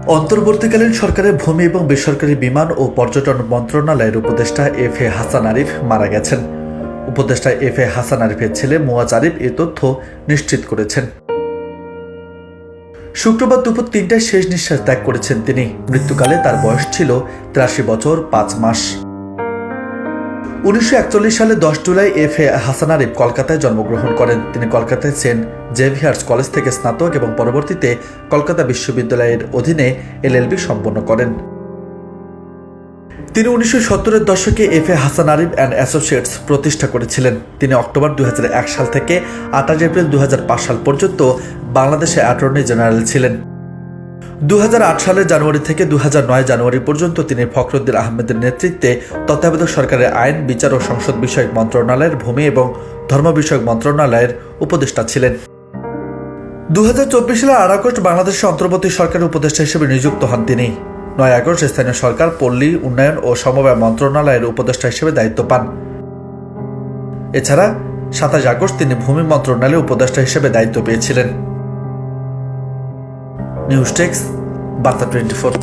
অন্তর্বর্তীকালীন সরকারের ভূমি এবং বেসরকারি বিমান ও পর্যটন মন্ত্রণালয়ের উপদেষ্টা এফ.এ. হাসান আরিফ মারা গেছেন। উপদেষ্টা এফ.এ. হাসান আরিফের ছেলে মুয়াজ আরিফ এ তথ্য নিশ্চিত করেছেন। শুক্রবার দুপুর ৩টায় শেষ নিঃশ্বাস ত্যাগ করেছেন তিনি। মৃত্যুকালে তার বয়স ছিল ৮৩ বছর ৫ মাস। ১৯৪১ সালে ১০ জুলাই এফ.এ. হাসান আরিফ কলকাতায় জন্মগ্রহণ করেন। তিনি কলকাতায় সেন্ট জেভিয়ার্স কলেজ থেকে স্নাতক এবং পরবর্তীতে কলকাতা বিশ্ববিদ্যালয়ের অধীনে এলএলবি সম্পন্ন করেন। তিনি ১৯৭০-এর দশকে FA. Hasan Arif and associates প্রতিষ্ঠা করেছিলেন। তিনি অক্টোবর ২০০১ সাল থেকে ২৮ এপ্রিল ২০০৫ সাল পর্যন্ত বাংলাদেশে অ্যাটর্নি জেনারেল ছিলেন। ২০০৮ সালের জানুয়ারি থেকে ২০০৯ জানুয়ারি পর্যন্ত তিনি ফখরুদ্দিন আহমেদের নেতৃত্বে তত্ত্বাবধায়ক সরকারের আইন, বিচার ও সংসদ বিষয়ক মন্ত্রণালয়ের, ভূমি এবং ধর্ম বিষয়ক মন্ত্রণালয়ের উপদেষ্টা ছিলেন। ২০২৪ সালের ৮ আগস্ট বাংলাদেশের অন্তর্বর্তী সরকারের উপদেষ্টা হিসেবে নিযুক্ত হন তিনি। ৯ আগস্ট স্থানীয় সরকার, পল্লী উন্নয়ন ও সমবায় মন্ত্রণালয়ের উপদেষ্টা হিসেবে দায়িত্ব পান। এছাড়া ২৭ আগস্ট তিনি ভূমি মন্ত্রণালয়ের উপদেষ্টা হিসেবে দায়িত্ব পেয়েছিলেন। নিউজ ডেস্ক, বার্তা 24।